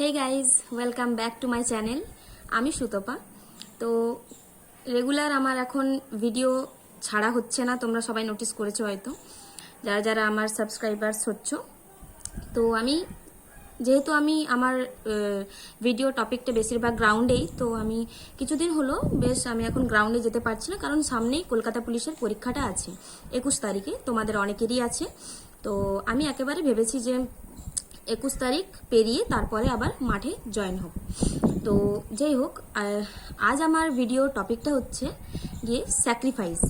Hey guys, welcome back to my channel. আমি সুতপা। তো regular আমার এখন ভিডিও ছাড়া হচ্ছে না, তোমরা সবাই নোটিস করেছো হয়তো, যারা যারা আমার সাবস্ক্রাইবার্স হচ্ছ। তো যেহেতু আমি আমার ভিডিও টপিকটা বেশিরভাগ গ্রাউন্ডেই, তো আমি কিছুদিন হলো আমি এখন গ্রাউন্ডে যেতে পারছি না, কারণ সামনেই কলকাতা পুলিশের পরীক্ষাটা আছে 21 তারিখে, তোমাদের অনেকেরই আছে। তো আমি একেবারে ভেবেছি যে 21 তারিখ পেরিয়ে তারপরে আবার মাঠে জয়েন হব। তো যাই হোক, আজ আমার ভিডিও টপিকটা হচ্ছে গিয়ে স্যাক্রিফাইস।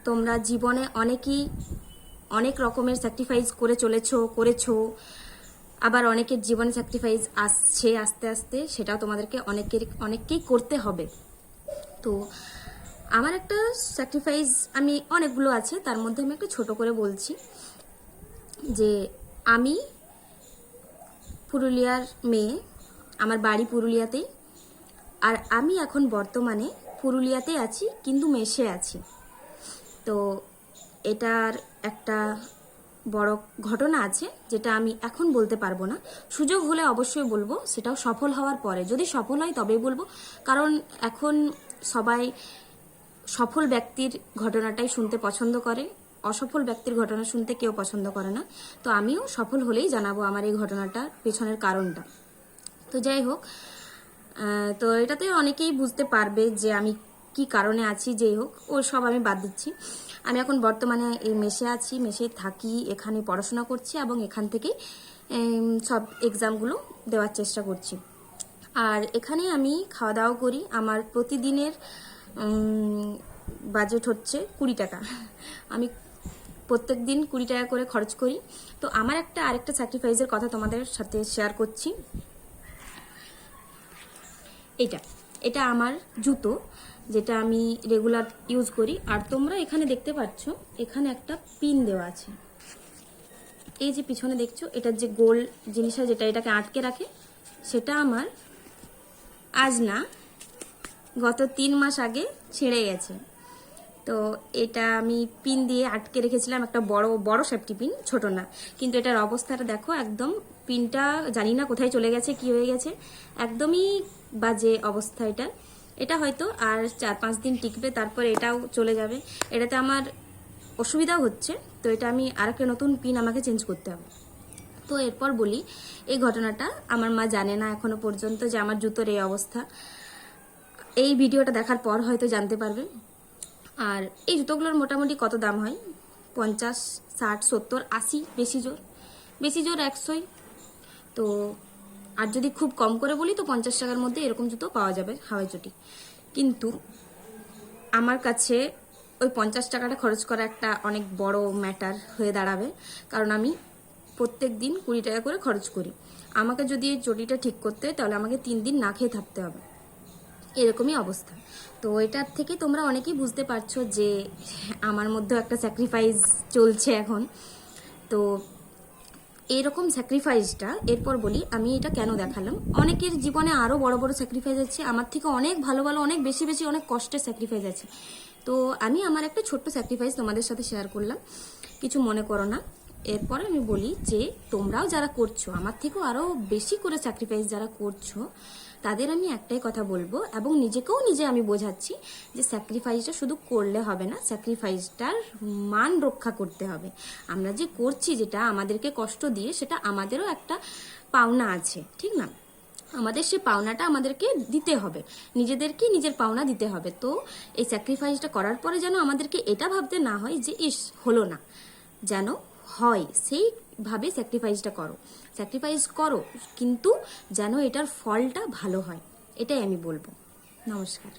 তোমরা জীবনে অনেক রকমের স্যাক্রিফাইস করেছো, আবার অনেকের জীবনে স্যাক্রিফাইস আসছে আস্তে আস্তে, সেটাও তোমাদেরকে অনেককেই করতে হবে। তো আমার একটা স্যাক্রিফাইস অনেকগুলো আছে, তার মধ্যে আমি একটু ছোট করে বলছি যে আমি পুরুলিয়ার মেয়ে, আমার বাড়ি পুরুলিয়াতেই, আর আমি এখন বর্তমানে পুরুলিয়াতেই আছি, কিন্তু মেসে আছি। তো এটার একটা বড় ঘটনা আছে, যেটা আমি এখন বলতে পারবো না, সুযোগ হলে অবশ্যই বলবো, সেটাও সফল হওয়ার পরে। যদি সফল হয় তবেই বলবো, কারণ এখন সবাই সফল ব্যক্তির ঘটনাটাই শুনতে পছন্দ করে, অসফল ব্যক্তির ঘটনা শুনতে কেউ পছন্দ করে না। তো আমিও সফল হলেই জানাবো আমার এই ঘটনাটার পেছনের কারণটা। তো যাই হোক, তো এটাতে অনেকেই বুঝতে পারবে যে আমি কি কারণে আছি। যেই হোক, ও সব আমি বাদ দিচ্ছি। আমি এখন বর্তমানে এই মেসে আছি, মেসে থাকি, এখানে পড়াশোনা করছি এবং এখান থেকেই সব এক্সামগুলো দেওয়ার চেষ্টা করছি। আর এখানে আমি খাওয়া দাওয়া করি। আমার প্রতিদিনের বাজেট হচ্ছে 20 টাকা। আমি প্রত্যেক দিন 20 টাকা করে খরচ করি। তো আমার আরেকটা স্যাক্রিফাইসের কথা তোমাদের সাথে শেয়ার করছি। এটা আমার জুতো, যেটা আমি রেগুলার ইউজ করি। আর তোমরা এখানে দেখতে পাচ্ছ, এখানে একটা পিন দেওয়া আছে। এই যে পিছনে দেখছো, এটার যে গোল জিনিসটা যেটা এটাকে আটকে রাখে, সেটা আমার আজ না, গত 3 মাস আগে ছিঁড়ে গেছে। তো এটা আমি পিন দিয়ে আটকে রেখেছিলাম, একটা বড় সেফটি পিন, ছোট না। কিন্তু এটার অবস্থাটা দেখো, একদম পিনটা জানি না কোথায় চলে গেছে, কি হয়ে গেছে, একদমই বাজে অবস্থা। এটা হয়তো আর 4-5 দিন টিকবে, তারপর এটাও চলে যাবে। এটাতে আমার অসুবিধাও হচ্ছে। তো এটা আমি আরেকটা নতুন পিন আমাকে চেঞ্জ করতে হবে। তো এরপর বলি, এই ঘটনাটা আমার মা জানে না এখনো পর্যন্ত যে আমার জুতোর এই অবস্থা। এই ভিডিওটা দেখার পর হয়তো জানতে পারবে। আর এই জুতোগুলোর মোটামুটি কত দাম হয়? 50, 60, 70, 80, বেশি জোর 100। তো আর যদি খুব কম করে বলি তো 50 টাকার মধ্যে এরকম জুতো পাওয়া যাবে, হাওয়াই চটি। কিন্তু আমার কাছে ওই 50 টাকাটা খরচ করা একটা অনেক বড় ম্যাটার হয়ে দাঁড়াবে, কারণ আমি প্রত্যেক দিন 20 টাকা করে খরচ করি। আমাকে যদি এই চটিটা ঠিক করতে হয়, তাহলে আমাকে 3 দিন না খেয়ে থাকতে হবে, এরকমই অবস্থা। তো এটার থেকে তোমরা অনেকেই বুঝতে পারছো যে আমার মধ্যেও একটা স্যাক্রিফাইস চলছে এখন। তো এরকম স্যাক্রিফাইসটা এরপর বলি আমি এটা কেন দেখালাম। অনেকের জীবনে আরও বড় বড় স্যাক্রিফাইস আছে, আমার থেকে অনেক ভালো অনেক বেশি অনেক কষ্টের স্যাক্রিফাইস আছে। তো আমি আমার একটা ছোট্ট স্যাক্রিফাইস তোমাদের সাথে শেয়ার করলাম, কিছু মনে করো না। এরপরে আমি বলি যে তোমরাও যারা করছো, আমার থেকেও আরও বেশি করে স্যাক্রিফাইস যারা করছো, তাদের আমি একটাই কথা বলবো, এবং নিজেকেও আমি বোঝাচ্ছি যে স্যাক্রিফাইসটা শুধু করলে হবে না, স্যাক্রিফাইসটার মান রক্ষা করতে হবে। আমরা যে করছি, যেটা আমাদেরকে কষ্ট দিয়ে, সেটা আমাদেরও একটা পাওনা আছে, ঠিক না? আমাদের সে পাওনাটা আমাদেরকে দিতে হবে, নিজেদেরকে নিজের পাওনা দিতে হবে। তো এই স্যাক্রিফাইসটা করার পরে যেন আমাদেরকে এটা ভাবতে না হয় যে ইস হলো না, যেন হয় সেইভাবে স্যাক্রিফাইসটা করো, কিন্তু যেন এটার ফলটা ভালো হয়, এটাই আমি বলবো। নমস্কার।